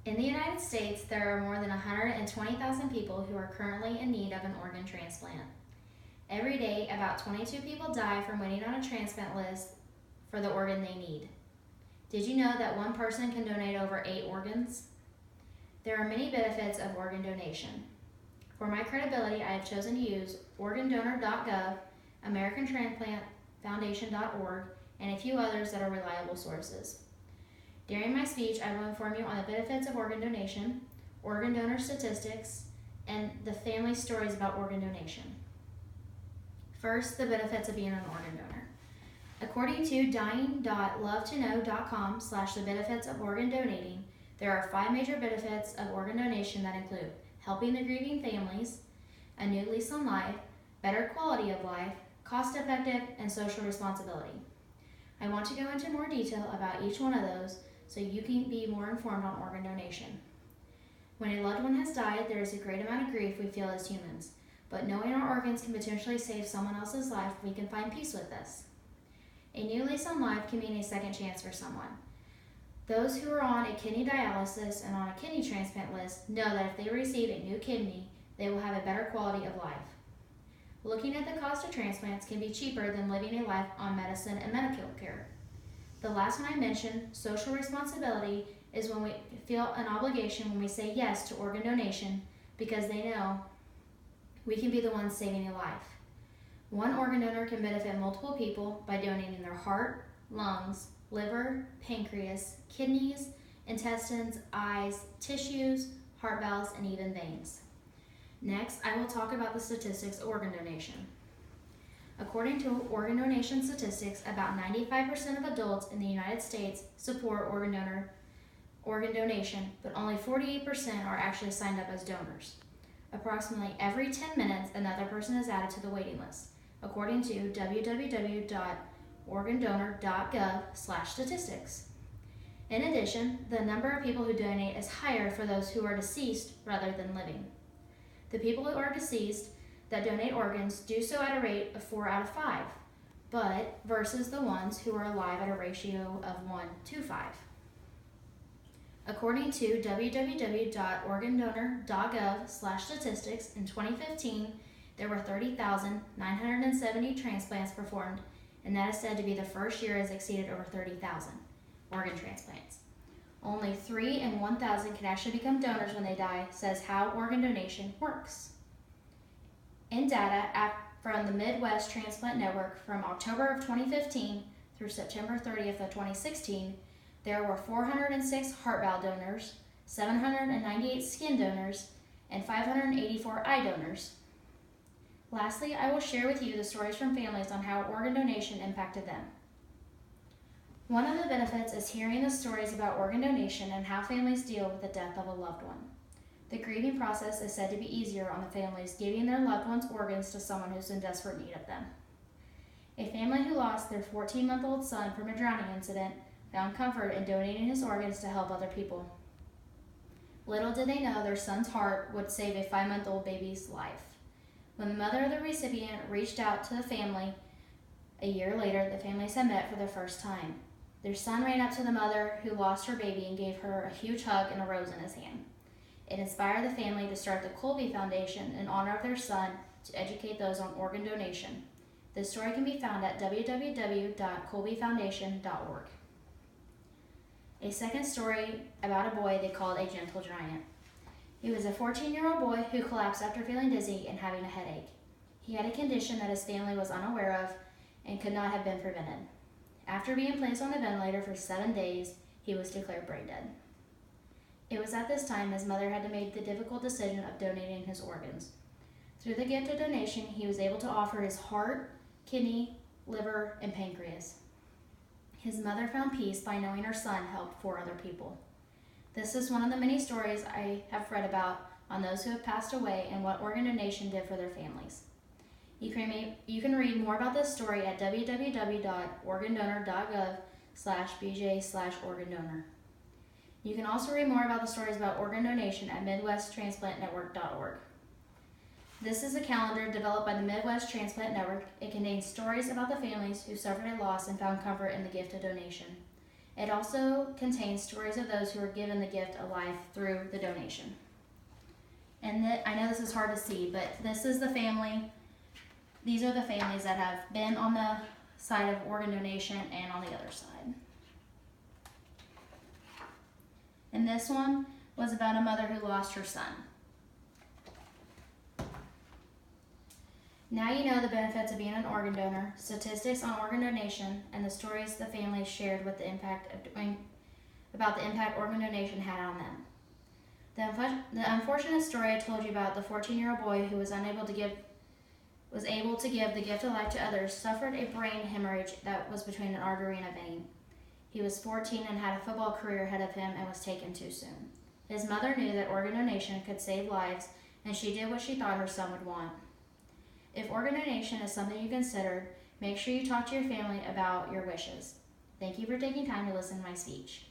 In the United States, there are more than 120,000 people who are currently in need of an organ transplant. Every day, about 22 people die from waiting on a transplant list for the organ they need. Did you know that one person can donate over 8 organs? There are many benefits of organ donation. For my credibility, I have chosen to use organdonor.gov, AmericanTransplantFoundation.org, and a few others that are reliable sources. During my speech, I will inform you on the benefits of organ donation, organ donor statistics, and the family stories about organ donation. First, the benefits of being an organ donor. According to dying.lovetoknow.com/the benefits of organ donating, there are 5 major benefits of organ donation that include helping the grieving families, a new lease on life, better quality of life, cost-effective, and social responsibility. I want to go into more detail about each one of those so you can be more informed on organ donation. When a loved one has died, there is a great amount of grief we feel as humans, but knowing our organs can potentially save someone else's life, we can find peace with this. A new lease on life can mean a second chance for someone. Those who are on a kidney dialysis and on a kidney transplant list know that if they receive a new kidney, they will have a better quality of life. Looking at the cost of transplants can be cheaper than living a life on medicine and medical care. The last one I mentioned, social responsibility, is when we feel an obligation when we say yes to organ donation because they know we can be the ones saving a life. One organ donor can benefit multiple people by donating their heart, lungs, liver, pancreas, kidneys, intestines, eyes, tissues, heart valves, and even veins. Next, I will talk about the statistics of organ donation. According to organ donation statistics, about 95% of adults in the United States support organ donation, but only 48% are actually signed up as donors. Approximately every 10 minutes, another person is added to the waiting list, according to www.organdonor.gov/statistics. In addition, the number of people who donate is higher for those who are deceased rather than living. The people who are deceased that donate organs do so at a rate of 4 out of 5, but versus the ones who are alive at a ratio of 1 to 5. According to www.organdonor.gov/statistics, in 2015, there were 30,970 transplants performed, and that is said to be the first year has exceeded over 30,000 organ transplants. Only 3 in 1,000 can actually become donors when they die, says how organ donation works. In data from the Midwest Transplant Network from October of 2015 through September 30th of 2016, there were 406 heart valve donors, 798 skin donors, and 584 eye donors. Lastly, I will share with you the stories from families on how organ donation impacted them. One of the benefits is hearing the stories about organ donation and how families deal with the death of a loved one. The grieving process is said to be easier on the families giving their loved one's organs to someone who's in desperate need of them. A family who lost their 14-month-old son from a drowning incident found comfort in donating his organs to help other people. Little did they know their son's heart would save a 5-month-old baby's life. When the mother of the recipient reached out to the family a year later, the families had met for the first time. Their son ran up to the mother who lost her baby and gave her a huge hug and a rose in his hand. It inspired the family to start the Colby Foundation in honor of their son to educate those on organ donation. This story can be found at www.colbyfoundation.org. A second story about a boy they called a gentle giant. He was a 14-year-old boy who collapsed after feeling dizzy and having a headache. He had a condition that his family was unaware of and could not have been prevented. After being placed on a ventilator for 7 days, he was declared brain dead. It was at this time his mother had to make the difficult decision of donating his organs. Through the gift of donation, he was able to offer his heart, kidney, liver, and pancreas. His mother found peace by knowing her son helped 4 other people. This is one of the many stories I have read about on those who have passed away and what organ donation did for their families. You can read more about this story at www.organdonor.gov/bj/organdonor. You can also read more about the stories about organ donation at MidwestTransplantNetwork.org. This is a calendar developed by the Midwest Transplant Network. It contains stories about the families who suffered a loss and found comfort in the gift of donation. It also contains stories of those who were given the gift of life through the donation. And I know this is hard to see, but this is the family. These are the families that have been on the side of organ donation and on the other side. And this one was about a mother who lost her son. Now you know the benefits of being an organ donor, statistics on organ donation, and the stories the families shared with about the impact organ donation had on them. The unfortunate story I told you about the 14-year-old boy who was able to give the gift of life to others suffered a brain hemorrhage that was between an artery and a vein. He was 14 and had a football career ahead of him and was taken too soon. His mother knew that organ donation could save lives, and she did what she thought her son would want. If organ donation is something you consider, make sure you talk to your family about your wishes. Thank you for taking time to listen to my speech.